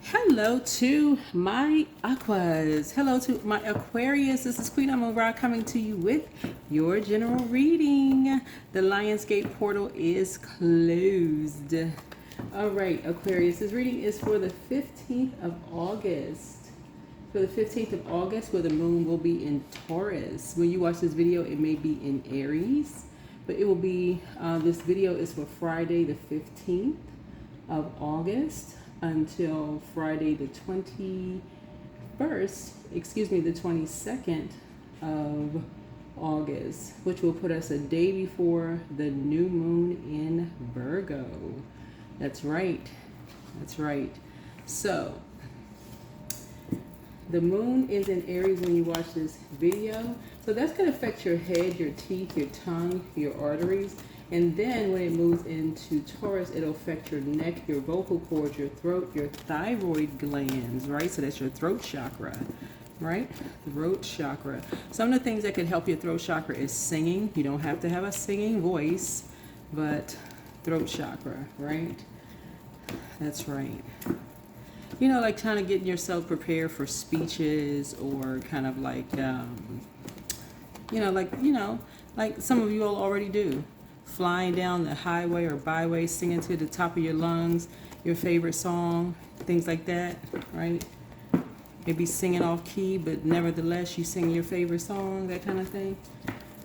Hello to my Aquas. Hello to my Aquarius. This is Queen Amun Ra coming to you with your general reading. The Lionsgate portal is closed. All right, Aquarius. This reading is for the 15th of August. For the 15th of August, where the moon will be in Taurus. When you watch this video, it may be in Aries, but it will be, this video is for Friday the 15th of August until Friday the 22nd of August, which will put us a day before the new moon in Virgo. That's right. That's right. So, the moon is in Aries when you watch this video. So that's going to affect your head, your teeth, your tongue, your arteries. And then when it moves into Taurus, it'll affect your neck, your vocal cords, your throat, your thyroid glands, right? So that's your throat chakra, right? Throat chakra. Some of the things that can help your throat chakra is singing. You don't have to have a singing voice, but throat chakra, right? That's right. You know, like kind of getting yourself prepared for speeches, or kind of like, like some of you all already do. Flying down the highway or byway, singing to the top of your lungs, your favorite song, things like that, right? Maybe singing off key, but nevertheless you sing your favorite song, that kind of thing.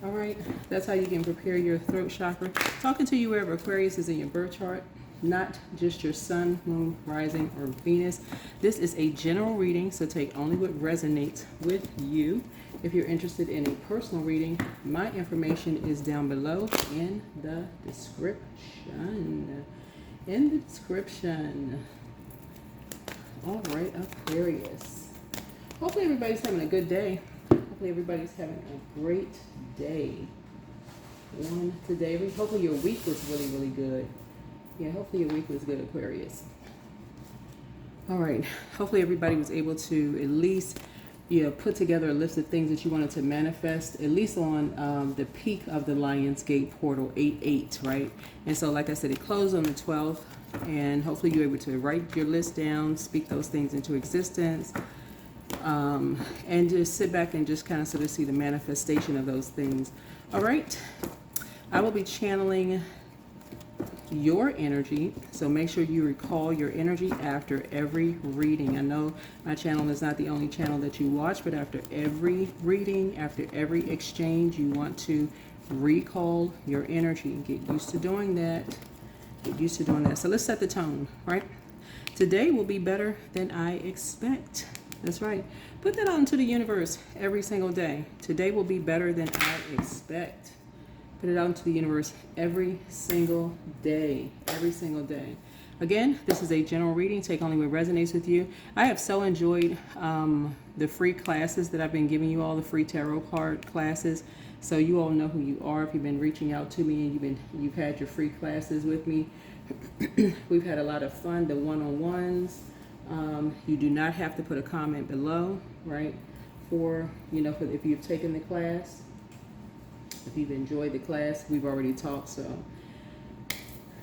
All right, that's how you can prepare your throat chakra. Talking to you wherever Aquarius is in your birth chart, not just your sun, moon, rising, or Venus. This is a general reading, so take only what resonates with you. If you're interested in a personal reading, my information is down below in the description. All right, Aquarius. Hopefully everybody's having a good day. Hopefully everybody's having a great day. Hopefully your week was really, really good. Yeah, hopefully your week was good, Aquarius. All right. Hopefully everybody was able to at least, put together a list of things that you wanted to manifest, at least on the peak of the Lionsgate portal, 8/8, right? And so, like I said, it closed on the 12th, and hopefully you're able to write your list down, speak those things into existence, and just sit back and just kind of sort of see the manifestation of those things. All right. I will be channeling your energy, so make sure you recall your energy after every reading. I know my channel is not the only channel that you watch, but after every reading, after every exchange, you want to recall your energy. Get used to doing that. So let's set the tone, right? Today will be better than I expect. That's right. Put that out into the universe every single day. Today will be better than I expect. Put it out into the universe every single day. Every single day. Again, this is a general reading. Take only what resonates with you. I have so enjoyed the free classes that I've been giving you all, the free tarot card classes. So you all know who you are if you've been reaching out to me and you've had your free classes with me. We've had a lot of fun. The one-on-ones. You do not have to put a comment below, right? For if you've taken the class. If you've enjoyed the class, we've already talked, so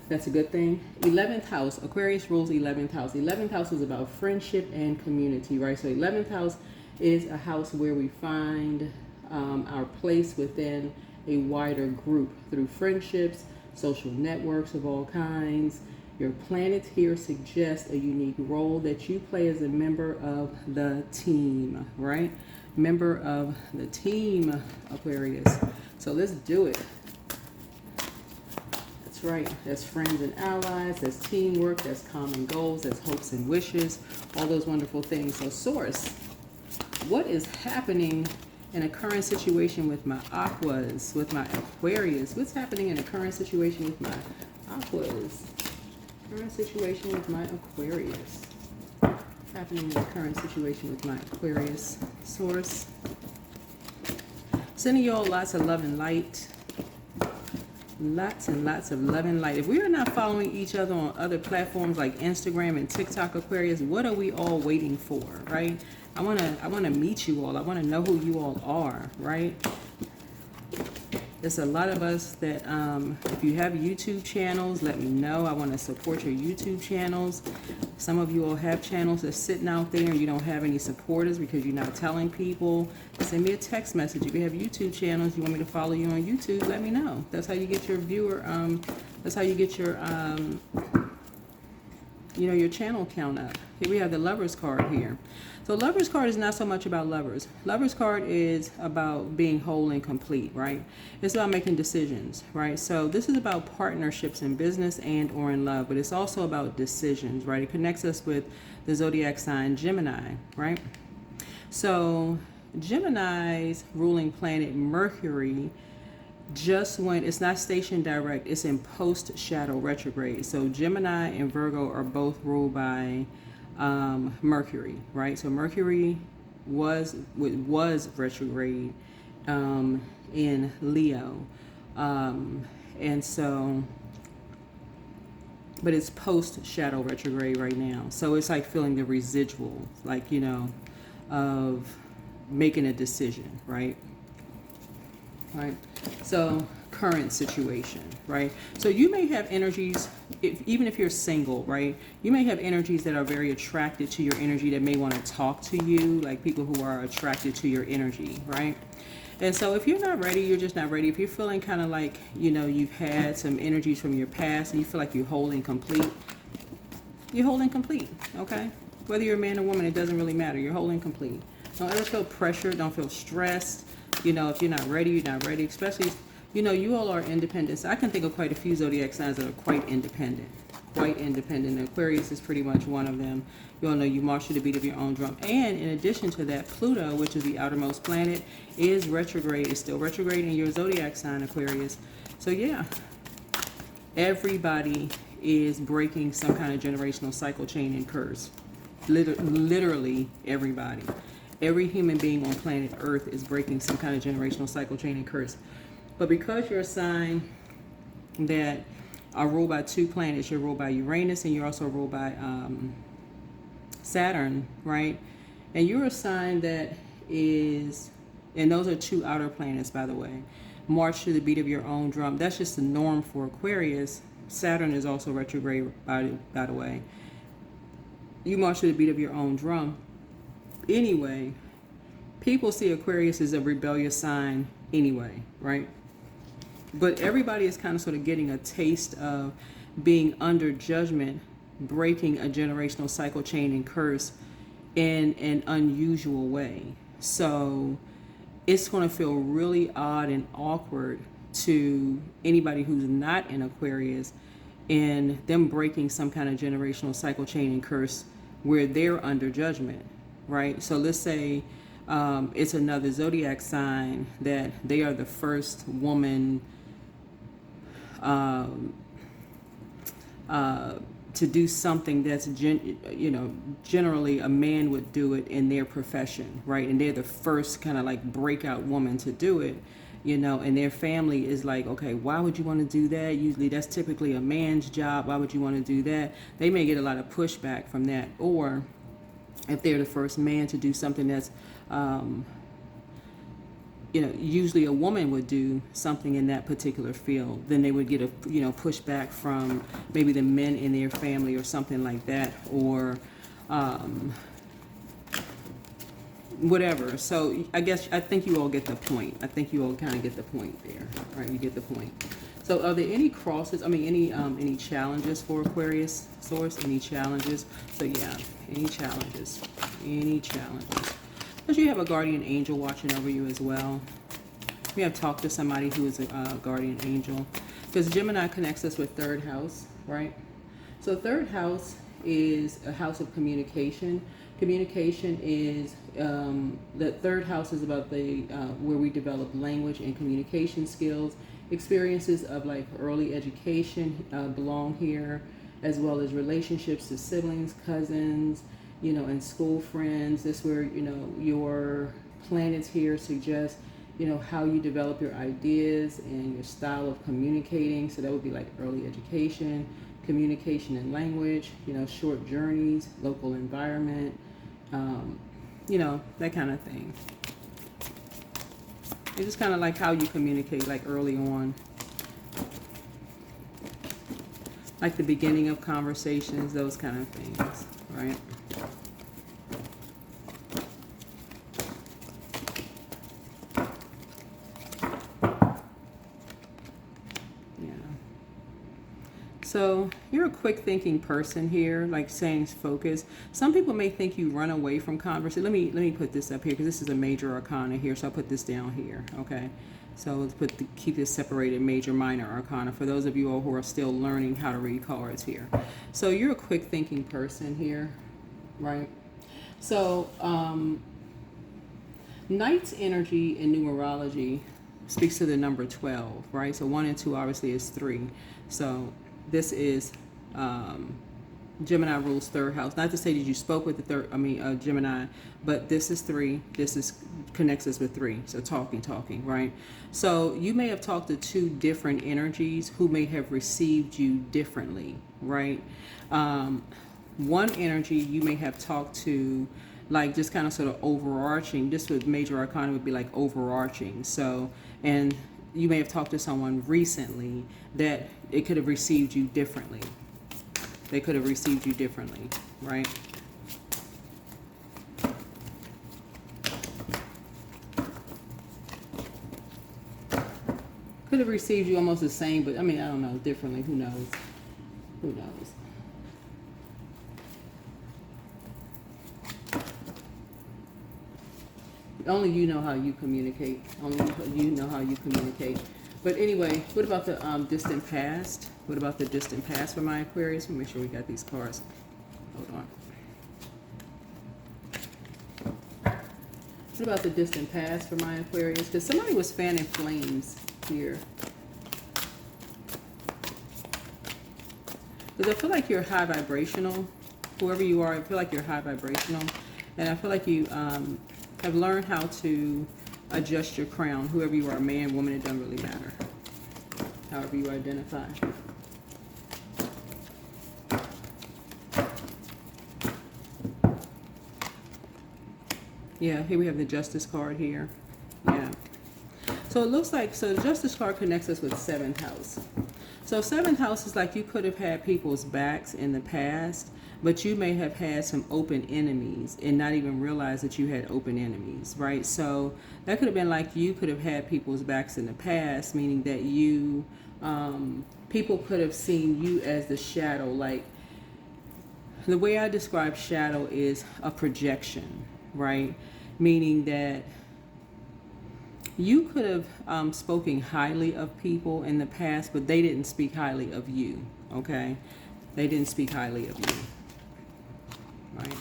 that's a good thing. 11th house, Aquarius rules 11th house. 11th house is about friendship and community, right? So 11th house is a house where we find our place within a wider group through friendships, social networks of all kinds. Your planet here suggests a unique role that you play as a member of the team, right? Member of the team, Aquarius. So let's do it. That's right. That's friends and allies. That's teamwork. That's common goals. That's hopes and wishes. All those wonderful things. So Source, what is happening in a current situation with my Aquas, with my Aquarius? What's happening in a current situation with my Aquas? Current situation with my Aquarius. Happening in the current situation with my Aquarius. Source. Sending you all lots of love and light. Lots and lots of love and light. If we are not following each other on other platforms like Instagram and TikTok, Aquarius, what are we all waiting for, right? I wanna meet you all. I wanna know who you all are, right? There's a lot of us that, if you have YouTube channels, let me know. I want to support your YouTube channels. Some of you all have channels that's sitting out there and you don't have any supporters because you're not telling people. Send me a text message. If you have YouTube channels, you want me to follow you on YouTube, let me know. That's how you get your viewer, that's how you get your, you know, your channel count up. Here we have the Lovers card here. So Lovers card is not so much about lovers. Lovers card is about being whole and complete, right? It's about making decisions, right? So this is about partnerships in business and or in love, but it's also about decisions, right? It connects us with the zodiac sign Gemini, right? So Gemini's ruling planet Mercury just went, it's not stationed direct, it's in post shadow retrograde. So Gemini and Virgo are both ruled by Mercury, right? So Mercury was retrograde in Leo, and so, but it's post shadow retrograde right now. So it's like feeling the residual, like, you know, of making a decision, right? Right. So current situation, right? So you may have energies, even if you're single, right? You may have energies that are very attracted to your energy that may want to talk to you, like people who are attracted to your energy, right? And so if you're not ready, you're just not ready. If you're feeling kind of like, you know, you've had some energies from your past and you feel like you're whole and complete, you're whole and complete, okay? Whether you're a man or woman, it doesn't really matter. You're whole and complete. Don't ever feel pressure. Don't feel stressed. You know, if you're not ready, you're not ready. Especially, you know, you all are independent. So I can think of quite a few zodiac signs that are quite independent. Quite independent. Aquarius is pretty much one of them. You all know you march to the beat of your own drum. And in addition to that, Pluto, which is the outermost planet, is retrograde. It's still retrograde in your zodiac sign, Aquarius. So yeah, everybody is breaking some kind of generational cycle, chain, and curse. Literally everybody. Every human being on planet Earth is breaking some kind of generational cycle, chain, and curse. But because you're a sign that are ruled by two planets, you're ruled by Uranus and you're also ruled by Saturn, right? And you're a sign that is, and those are two outer planets, by the way. March to the beat of your own drum. That's just the norm for Aquarius. Saturn is also retrograde, by the way. You march to the beat of your own drum. Anyway, people see Aquarius as a rebellious sign anyway, right? But everybody is kind of sort of getting a taste of being under judgment, breaking a generational cycle, chain, and curse in an unusual way. So it's going to feel really odd and awkward to anybody who's not in Aquarius in them breaking some kind of generational cycle, chain, and curse where they're under judgment. Right? So let's say it's another zodiac sign that they are the first woman to do something that's, generally a man would do it in their profession, right? And they're the first kind of like breakout woman to do it, you know, and their family is like, okay, why would you want to do that? Usually that's typically a man's job. Why would you want to do that? They may get a lot of pushback from that. Or if they're the first man to do something that's, usually a woman would do something in that particular field, then they would get a, pushback from maybe the men in their family or something like that, or whatever. So I think you all get the point. I think you all kind of get the point there, right? You get the point. So are there any crosses? Any challenges for Aquarius source? Any challenges? So yeah, any challenges? Any challenges? Because you have a guardian angel watching over you as well. We have talked to somebody who is a guardian angel. Because Gemini connects us with third house, right? So third house is a house of communication. Communication is, the third house is about where we develop language and communication skills. Experiences of like early education belong here, as well as relationships to siblings, cousins, and school friends. This where, your planets here suggest, how you develop your ideas and your style of communicating. So that would be like early education, communication and language, short journeys, local environment, that kind of thing. It's just kind of like how you communicate, like early on. Like the beginning of conversations, those kind of things, right? Yeah. So you're a quick thinking person here, like saying focus. Some people may think you run away from conversation. Let me put this up here because this is a major arcana here, so I'll put this down here, okay? So let's keep this separated, major, minor arcana, for those of you all who are still learning how to read cards here. So you're a quick thinking person here, right? So Knight's energy in numerology speaks to the number 12, right? So 1 and 2 obviously is 3. So this is Gemini rules third house. Not to say that you spoke with the Gemini, but this is 3. This is connects us with 3. So talking, right? So you may have talked to 2 different energies who may have received you differently, right? One energy you may have talked to, like just kind of sort of overarching. This with major arcana would be like overarching. So, and you may have talked to someone recently that it could have received you differently. They could have received you differently, right? Could have received you almost the same, but I mean, I don't know, differently. Who knows? Who knows? Only you know how you communicate. Only you know how you communicate. But anyway, what about the distant past? What about the distant past for my Aquarius? Let me make sure we got these cards. Hold on. What about the distant past for my Aquarius? Because somebody was fanning flames here. Because I feel like you're high vibrational. Whoever you are, I feel like you're high vibrational. And I feel like you have learned how to adjust your crown. Whoever you are, man, woman, it doesn't really matter. However you identify. Yeah, here we have the Justice card here. Yeah. So it looks like, so the Justice card connects us with 7th house. So 7th house is like you could have had people's backs in the past, but you may have had some open enemies and not even realize that you had open enemies, right? So that could have been like you could have had people's backs in the past, meaning that you, people could have seen you as the shadow. Like the way I describe shadow is a projection, right? Meaning that you could have spoken highly of people in the past, but they didn't speak highly of you, okay? They didn't speak highly of you, right?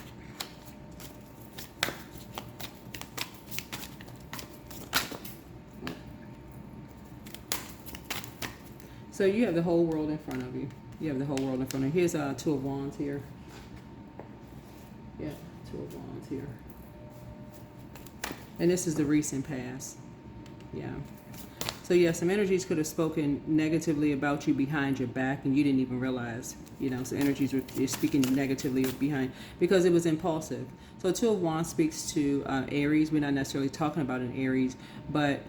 So you have the whole world in front of you. You have the whole world in front of you. Here's 2 of Wands here. Yeah, 2 of Wands here. And this is the recent past. Yeah. So yeah, some energies could have spoken negatively about you behind your back and you didn't even realize, you know, so energies were speaking negatively behind because it was impulsive. So 2 of Wands speaks to Aries. We're not necessarily talking about an Aries, but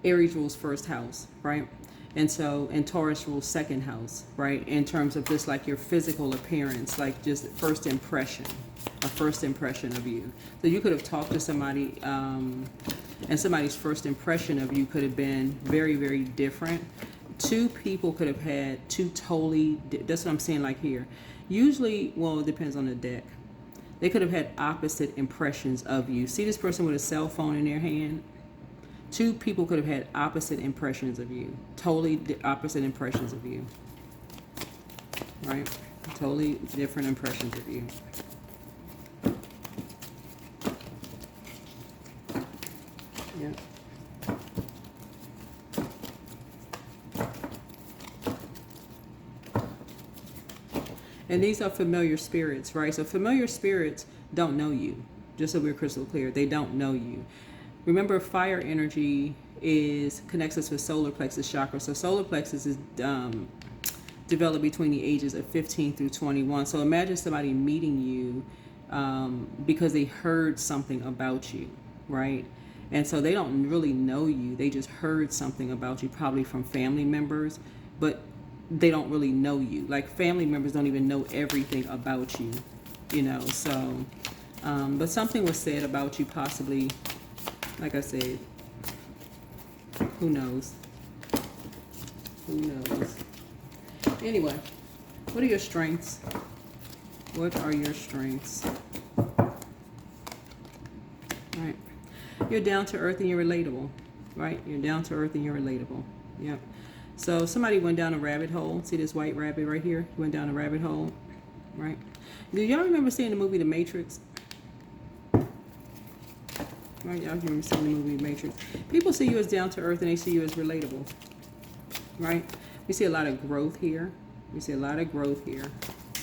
Aries rules 1st house, right? And so, and Taurus rules 2nd house, right? In terms of just like your physical appearance, like just first impression, a first impression of you. So you could have talked to somebody, and somebody's first impression of you could have been very, very different. 2 people could have had 2 totally, that's what I'm saying like here. Usually, well, it depends on the deck. They could have had opposite impressions of you. See this person with a cell phone in their hand? 2 people could have had opposite impressions of you. Totally opposite impressions of you. Right? Totally different impressions of you. Yeah. And these are familiar spirits, right? So familiar spirits don't know you. Just so we're crystal clear, they don't know you. Remember, fire energy connects us with solar plexus chakra. So solar plexus is developed between the ages of 15 through 21. So imagine somebody meeting you because they heard something about you, right? And so they don't really know you. They just heard something about you, probably from family members, but they don't really know you. Like family members don't even know everything about you, you know. So, but something was said about you, possibly. Like I said, who knows? Who knows? Anyway, what are your strengths? What are your strengths? All right. You're down to earth and you're relatable, right? You're down to earth and you're relatable. Yep. So somebody went down a rabbit hole. See this white rabbit right here? Went down a rabbit hole, right? Do y'all remember seeing the movie The Matrix? Right, y'all remember seeing the movie Matrix. People see you as down to earth and they see you as relatable, right? We see a lot of growth here. We see a lot of growth here,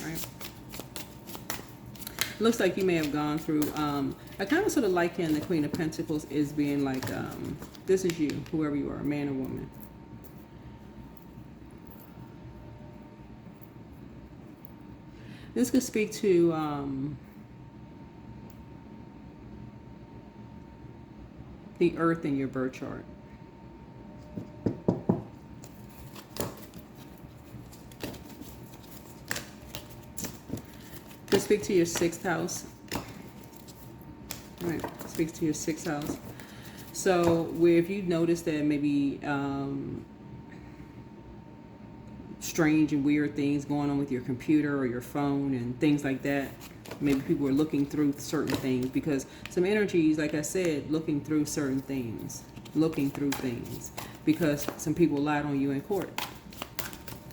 right? Looks like you may have gone through, I kind of sort of liken the Queen of Pentacles as being like, this is you, whoever you are, man or woman. This could speak to the earth in your birth chart. Could speak to your 6th house. Right, speaks to your 6th house. So where if you notice that maybe strange and weird things going on with your computer or your phone and things like that, maybe people are looking through certain things, because some energies, like I said, looking through certain things, because some people lied on you in court.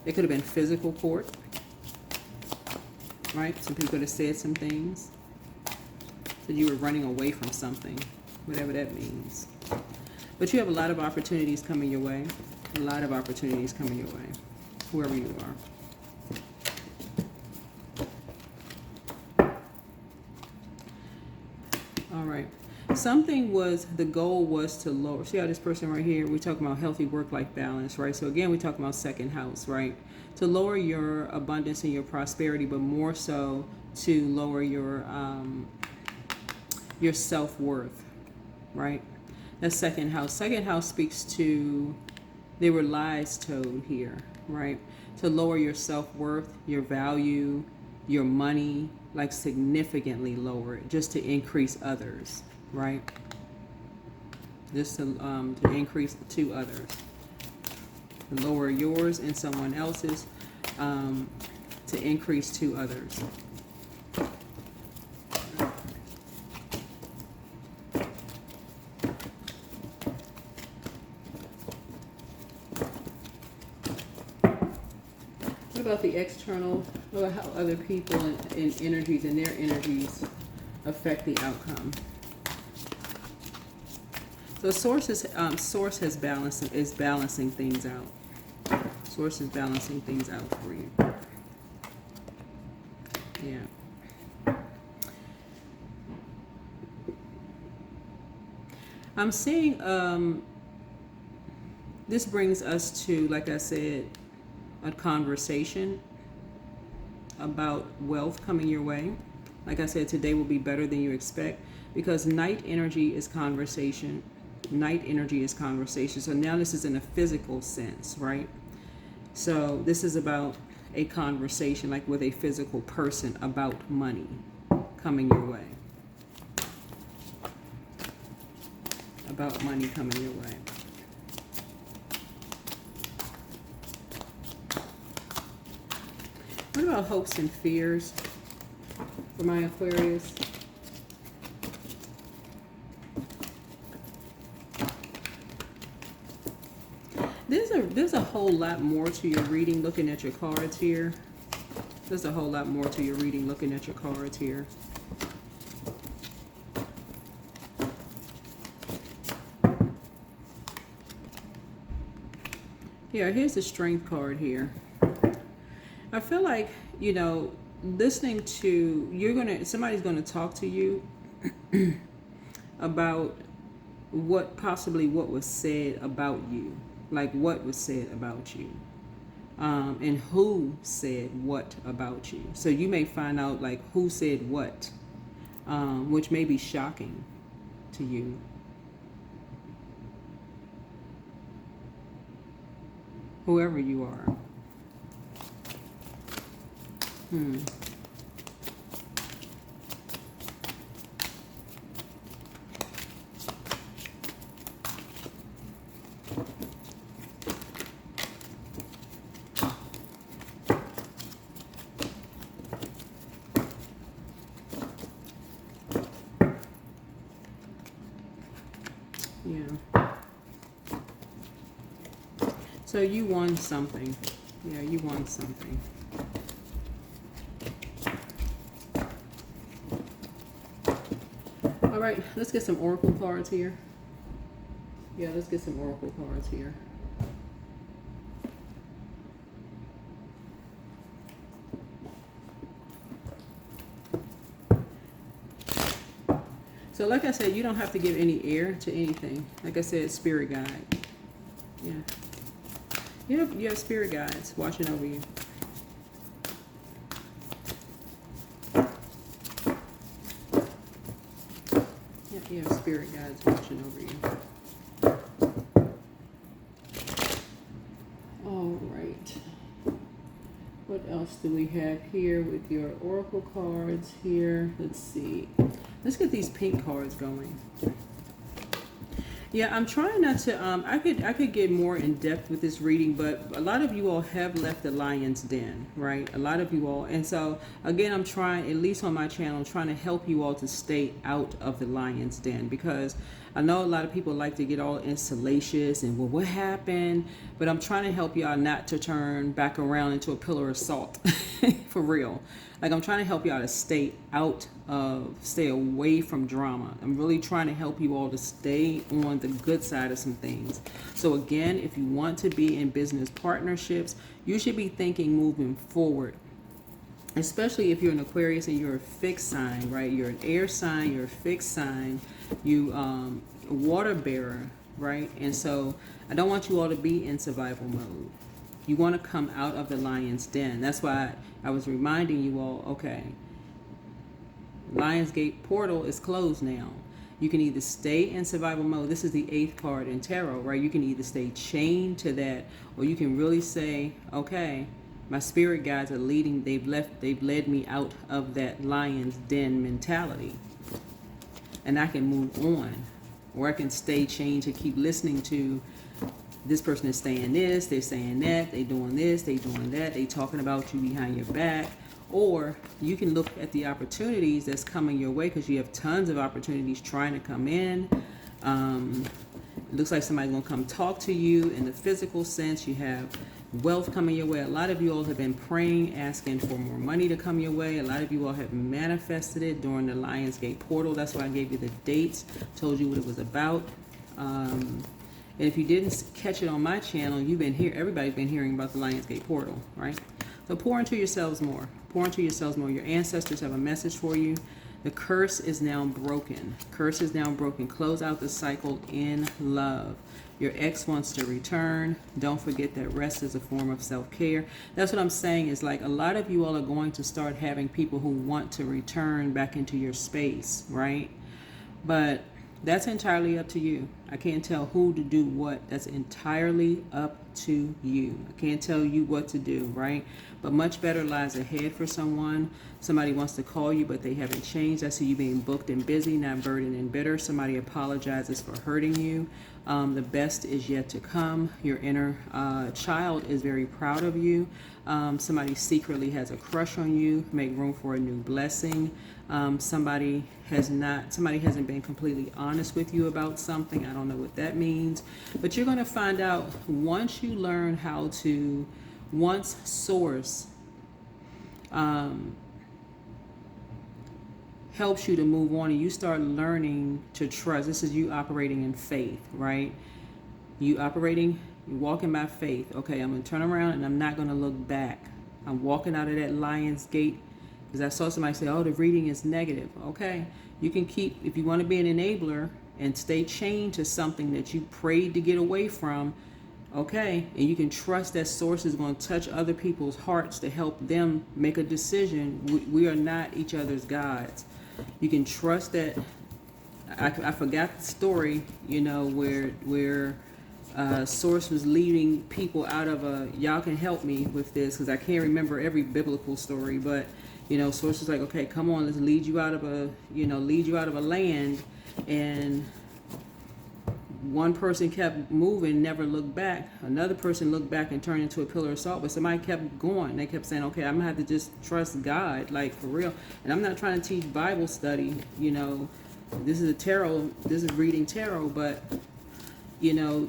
It could have been physical court, right? Some people could have said some things, said you were running away from something, whatever that means. But you have a lot of opportunities coming your way, a lot of opportunities coming your way, whoever you are. All right. Something was, the goal was to lower, see how this person right here, we're talking about healthy work-life balance, right? So again, we're talking about 2nd house, right? To lower your abundance and your prosperity, but more so to lower your self-worth, right? That's 2nd house. 2nd house speaks to, there were lies told here, right? To lower your self-worth, your value, your money, like significantly lower it, just to increase others, right? Just to increase to others. To lower yours and someone else's, to increase to others. What about the external, what about how other people and energies and their energies affect the outcome? So source is balancing things out. Source is balancing things out for you. Yeah. I'm seeing this brings us to, like I said, a conversation about wealth coming your way. Like I said, today will be better than you expect, because night energy is conversation. Night energy is conversation. So now this is in a physical sense, right? So this is about a conversation, like with a physical person, about money coming your way. About money coming your way. What about hopes and fears for my Aquarius? There's a whole lot more to your reading looking at your cards here. There's a whole lot more to your reading looking at your cards here. Yeah, here's the Strength card here. I feel like, you know, listening to, somebody's gonna talk to you about what was said about you, like what was said about you, and who said what about you. So you may find out like who said what which may be shocking to you. Whoever you are. Yeah. So you won something. Yeah, you won something. All right, let's get some oracle cards here. Yeah, let's get some oracle cards here. So like I said, you don't have to give any air to anything. Like I said, spirit guide. Yeah. You have spirit guides watching over you. Yeah, you have spirit guides watching over you. All right. What else do we have here with your oracle cards here? Let's see. Let's get these pink cards going. Yeah, I'm trying not to, I could get more in depth with this reading, but a lot of you all have left the lion's den, right? A lot of you all. And so, again, I'm trying, at least on my channel, I'm trying to help you all to stay out of the lion's den, because I know a lot of people like to get all salacious and, well, what happened? But I'm trying to help y'all not to turn back around into a pillar of salt, for real. Like, I'm trying to help y'all to stay away from drama. I'm really trying to help you all to stay on the good side of some things. So again, if you want to be in business partnerships, you should be thinking moving forward. Especially if you're an Aquarius and you're a fixed sign, right? You're an air sign, you're a fixed sign, you a water bearer, right? And so I don't want you all to be in survival mode. You want to come out of the lion's den. That's why I was reminding you all, okay, Lionsgate portal is closed now. You can either stay in survival mode. This is the 8th card in tarot, right? You can either stay chained to that, or you can really say, okay, my spirit guides are leading, they've led me out of that lion's den mentality. And I can move on. Or I can stay chained to keep listening to this person is saying this, they're saying that, they doing this, they doing that, they talking about you behind your back. Or you can look at the opportunities that's coming your way, because you have tons of opportunities trying to come in. It looks like somebody's going to come talk to you in the physical sense. You have wealth coming your way. A lot of you all have been praying, asking for more money to come your way. A lot of you all have manifested it during the Lionsgate portal. That's why I gave you the dates, told you what it was about. And if you didn't catch it on my channel, you've been here. Everybody's been hearing about the Lionsgate portal, right? So pour into yourselves more. Pour into yourselves more. Your ancestors have a message for you. The curse is now broken. Curse is now broken. Close out the cycle in love. Your ex wants to return. Don't forget that rest is a form of self-care. That's what I'm saying, is like a lot of you all are going to start having people who want to return back into your space, right? But that's entirely up to you. I can't tell who to do what. That's entirely up to you. I can't tell you what to do, right? But much better lies ahead for someone. Somebody wants to call you, but they haven't changed. I see you being booked and busy, not burdened and bitter. Somebody apologizes for hurting you. The best is yet to come. Your inner child is very proud of you. Somebody secretly has a crush on you. Make room for a new blessing. Somebody hasn't been completely honest with you about something. I don't know what that means, but you're going to find out once you learn how to, once source helps you to move on and you start learning to trust. This is you operating in faith, right? You're walking by faith. Okay, I'm going to turn around and I'm not going to look back. I'm walking out of that lion's gate. Because I saw somebody say, oh, the reading is negative. Okay, you can keep, if you want to be an enabler and stay chained to something that you prayed to get away from, okay, and you can trust that source is going to touch other people's hearts to help them make a decision. We are not each other's gods. You can trust that. I forgot the story, you know, where Source was leading people out of a, y'all can help me with this because I can't remember every biblical story, but you know, Source was like, okay, come on, let's lead you out of a, you know, lead you out of a land. And one person kept moving, never looked back. Another person looked back and turned into a pillar of salt, but somebody kept going. They kept saying, okay, I'm gonna have to just trust God, like for real. And I'm not trying to teach Bible study, you know, this is a tarot, this is reading tarot, but you know,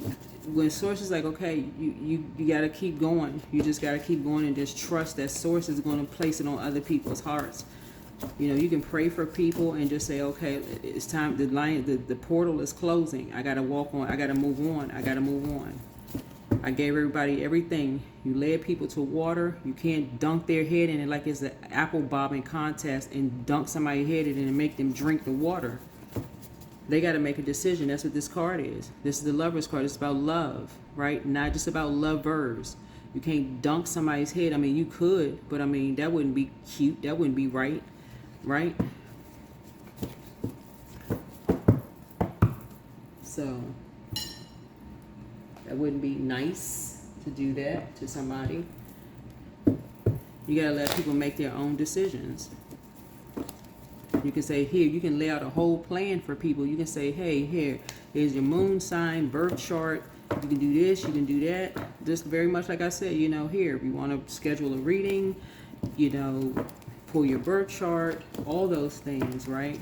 when Source is like, okay, you gotta keep going. You just gotta keep going and just trust that Source is gonna place it on other people's hearts. You know, you can pray for people and just say, okay, it's time, the portal is closing. I gotta walk on, I gotta move on, I gotta move on. I gave everybody everything. You led people to water. You can't dunk their head in it like it's an apple bobbing contest and dunk somebody's head in it and make them drink the water. They got to make a decision. That's what this card is. This is the Lover's card. It's about love, right? Not just about lovers. You can't dunk somebody's head. I mean, you could, but I mean, that wouldn't be cute. That wouldn't be right, right? So, that wouldn't be nice to do that to somebody. You got to let people make their own decisions. You can say, here, you can lay out a whole plan for people. You can say, hey, here's your moon sign, birth chart. You can do this, you can do that. Just very much like I said, you know, here, if you want to schedule a reading, you know, pull your birth chart, all those things, right?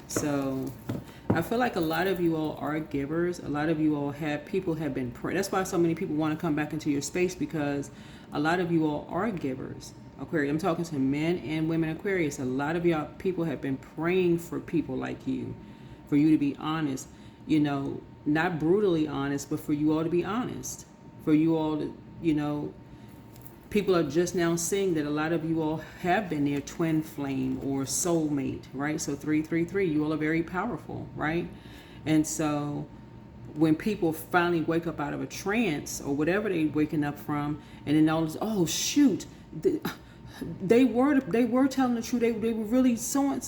So I feel like a lot of you all are givers. A lot of you all people have been praying. That's why so many people want to come back into your space, because a lot of you all are givers. Aquarius, I'm talking to men and women Aquarius. A lot of y'all people have been praying for people like you, for you to be honest, you know, not brutally honest, but for you all to be honest, for you all to, you know, people are just now seeing that a lot of you all have been their twin flame or soulmate, right? So 333, you all are very powerful, right? And so when people finally wake up out of a trance or whatever they're waking up from, and then all this, oh shoot, they were telling the truth. They were really so.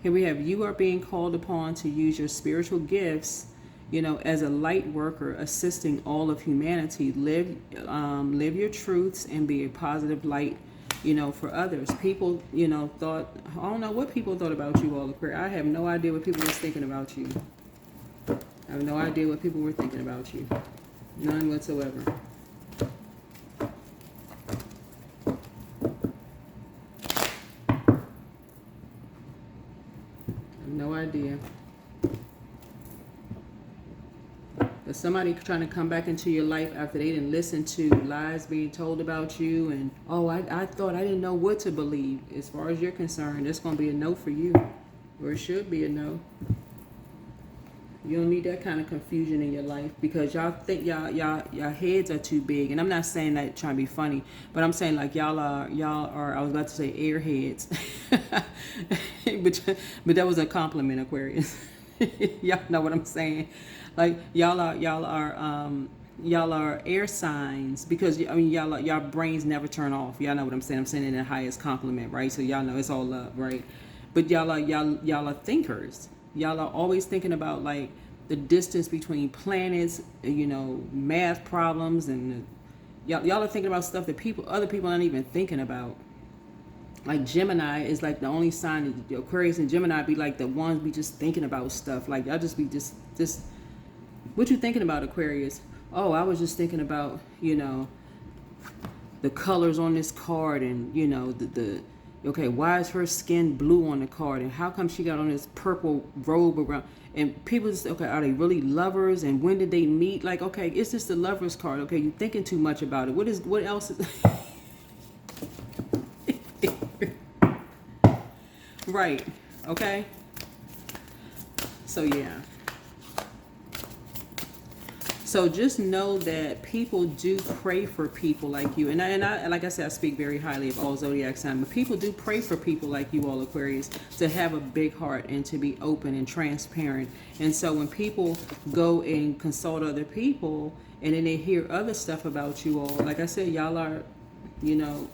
Here we have, you are being called upon to use your spiritual gifts, you know, as a light worker, assisting all of humanity. Live your truths and be a positive light, you know, for others. People, you know, thought, I don't know what people thought about you all, Aquarius. I have no idea what people were thinking about you. I have no idea what people were thinking about you. None whatsoever. No idea. There's somebody trying to come back into your life after they didn't listen to lies being told about you, and oh, I thought I didn't know what to believe. As far as you're concerned, it's going to be a no for you, or it should be a no. You don't need that kind of confusion in your life, because y'all think y'all heads are too big. And I'm not saying that trying to be funny, but I'm saying like y'all are, I was about to say airheads. but that was a compliment, Aquarius. Y'all know what I'm saying. Like y'all are air signs, because I mean y'all brains never turn off. Y'all know what I'm saying. I'm saying it in the highest compliment, right? So y'all know it's all love, right? But y'all are thinkers. Y'all are always thinking about like the distance between planets, you know, math problems, and y'all are thinking about stuff that other people aren't even thinking about. Like Gemini is like the only sign that Aquarius and Gemini be like the ones be just thinking about stuff. Like y'all just be just what you thinking about, Aquarius? Oh, I was just thinking about, you know, the colors on this card, and you know the okay, why is her skin blue on the card, and how come she got on this purple robe around? And people just, okay, are they really lovers, and when did they meet? Like, okay, it's just the Lover's card. Okay, you're thinking too much about it. What else is right? Okay, so yeah. So just know that people do pray for people like you. And I like I said, I speak very highly of all zodiac signs, but people do pray for people like you all, Aquarius, to have a big heart and to be open and transparent. And so when people go and consult other people and then they hear other stuff about you all, like I said, y'all are, you know,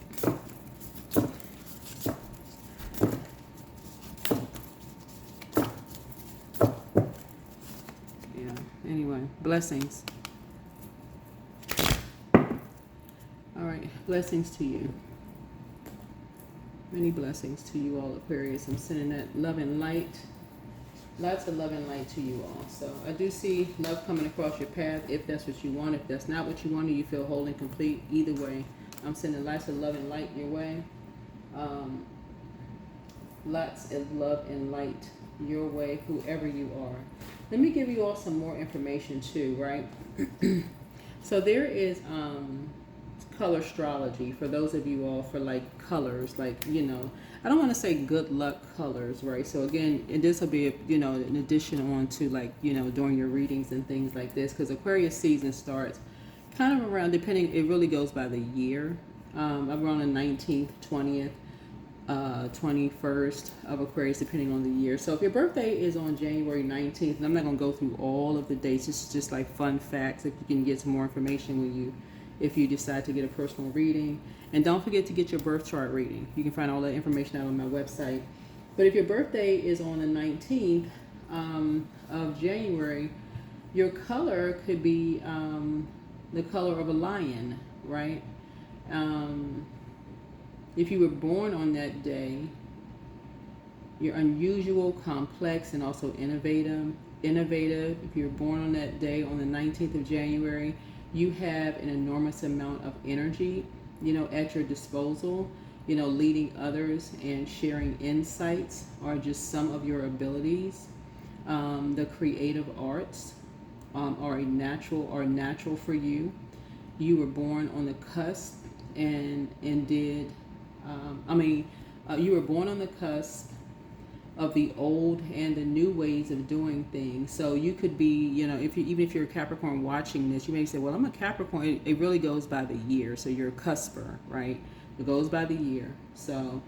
Blessings. All right, blessings to you. Many blessings to you all, Aquarius. I'm sending that love and light. Lots of love and light to you all. So I do see love coming across your path if that's what you want. If that's not what you want, or you feel whole and complete, either way, I'm sending lots of love and light your way. Lots of love and light your way, whoever you are. Let me give you all some more information too, right? So there is color astrology for those of you all for like colors, like, you know, I don't want to say good luck colors, right? So again, and this will be, you know, an addition on to, like, you know, during your readings and things like this, because Aquarius season starts kind of around, depending, it really goes by the year. Around the 19th, 20th, 21st of Aquarius, depending on the year. So if your birthday is on January 19th, and I'm not going to go through all of the dates, this is just like fun facts if you can get some more information when you, if you decide to get a personal reading. And don't forget to get your birth chart reading. You can find all that information out on my website. But if your birthday is on the 19th of January, your color could be the color of a lion, right? If you were born on that day, you're unusual, complex, and also innovative. If you're born on that day on the 19th of January, you have an enormous amount of energy, you know, at your disposal. You know, leading others and sharing insights are just some of your abilities. The creative arts are natural for you. You were born on the cusp and did. You were born on the cusp of the old and the new ways of doing things. So you could be, you know, even if you're a Capricorn watching this, you may say, well, I'm a Capricorn. It really goes by the year. So you're a cusper, right? It goes by the year. So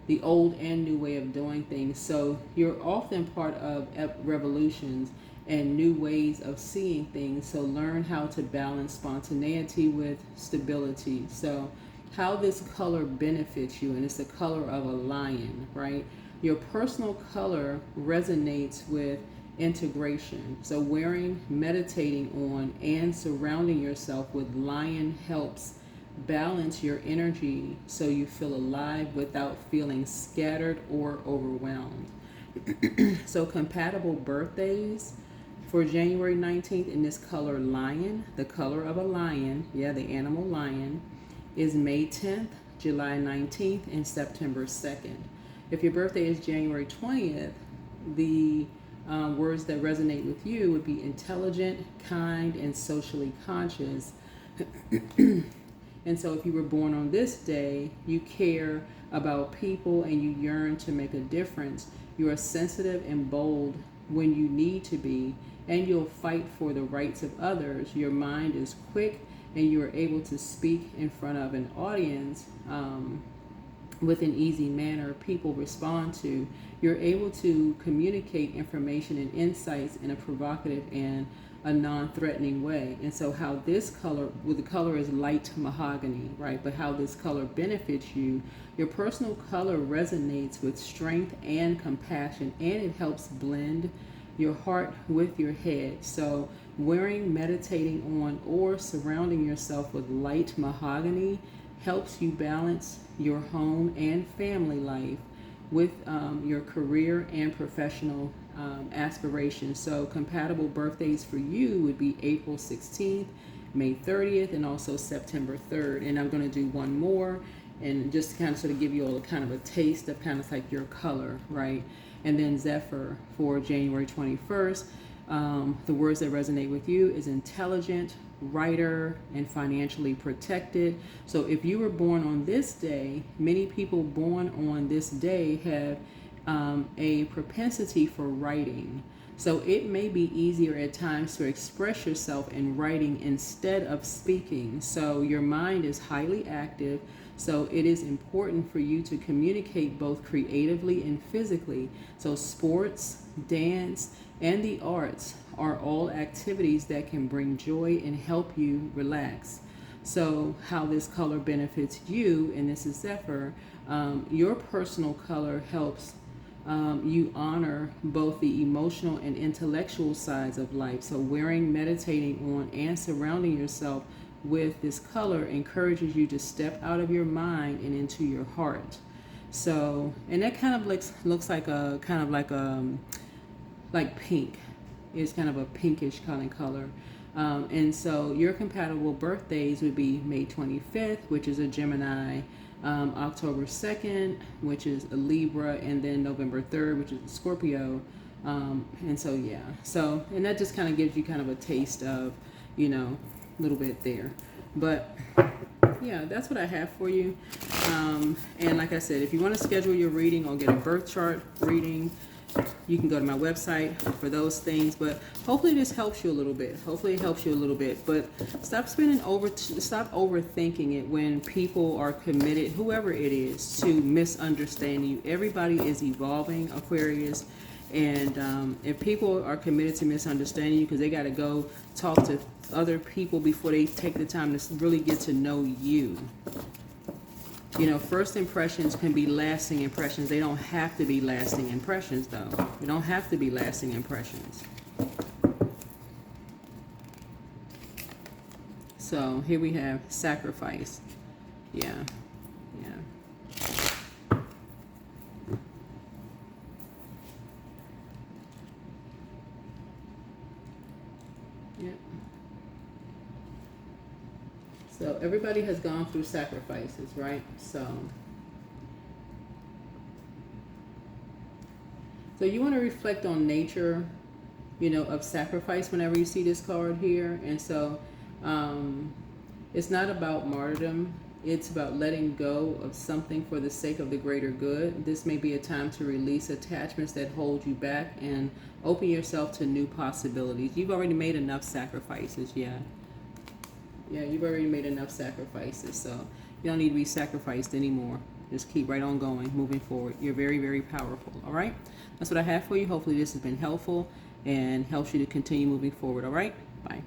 the old and new way of doing things. So you're often part of revolutions and new ways of seeing things. So learn how to balance spontaneity with stability. So how this color benefits you, and it's the color of a lion, right? Your personal color resonates with integration. So wearing, meditating on, and surrounding yourself with lion helps balance your energy so you feel alive without feeling scattered or overwhelmed. So compatible birthdays for January 19th in this color lion, the color of a lion, yeah, the animal lion, is May 10th, July 19th, and September 2nd. If your birthday is January 20th, the words that resonate with you would be intelligent, kind, and socially conscious. And so if you were born on this day, you care about people and you yearn to make a difference. You are sensitive and bold when you need to be, and you'll fight for the rights of others. Your mind is quick and you are able to speak in front of an audience with an easy manner. People respond to. You're able to communicate information and insights in a provocative and a non-threatening way. And so how this color, well, the color is light mahogany, right? But how this color benefits you, your personal color resonates with strength and compassion, and it helps blend your heart with your head. So wearing, meditating on, or surrounding yourself with light mahogany helps you balance your home and family life with your career and professional aspirations. So compatible birthdays for you would be April 16th, May 30th, and also September 3rd. And I'm going to do one more, and just kind of sort of give you all a kind of a taste of kind of like your color, right? And then Zephyr for January 21st. The words that resonate with you is intelligent, writer, and financially protected. So if you were born on this day, many people born on this day have a propensity for writing. So it may be easier at times to express yourself in writing instead of speaking. So your mind is highly active. So it is important for you to communicate both creatively and physically. So sports, dance, and the arts are all activities that can bring joy and help you relax. So how this color benefits you, and this is Zephyr, your personal color helps you honor both the emotional and intellectual sides of life. So wearing, meditating on, and surrounding yourself with this color encourages you to step out of your mind and into your heart. So, and that kind of looks like a kind of like pink. It's kind of a pinkish kind of color. And so your compatible birthdays would be May 25th, which is a Gemini, October 2nd, which is a Libra, and then November 3rd, which is a Scorpio. And so, yeah. So, and that just kind of gives you kind of a taste of, you know, a little bit there. But yeah, that's what I have for you. And like I said, if you want to schedule your reading or get a birth chart reading, you can go to my website for those things. But hopefully this helps you a little bit. Hopefully it helps you a little bit. But stop overthinking it when people are committed, whoever it is, to misunderstanding you. Everybody is evolving, Aquarius. And if people are committed to misunderstanding you because they got to go talk to other people before they take the time to really get to know you. You know, first impressions can be lasting impressions. They don't have to be lasting impressions, though. They don't have to be lasting impressions. So here we have sacrifice. Yeah. So everybody has gone through sacrifices, right? So you want to reflect on nature, you know, of sacrifice whenever you see this card here. And so it's not about martyrdom. It's about letting go of something for the sake of the greater good. This may be a time to release attachments that hold you back and open yourself to new possibilities. You've already made enough sacrifices, yeah. Yeah, you've already made enough sacrifices, so you don't need to be sacrificed anymore. Just keep right on going, moving forward. You're very, very powerful, all right? That's what I have for you. Hopefully this has been helpful and helps you to continue moving forward, all right? Bye.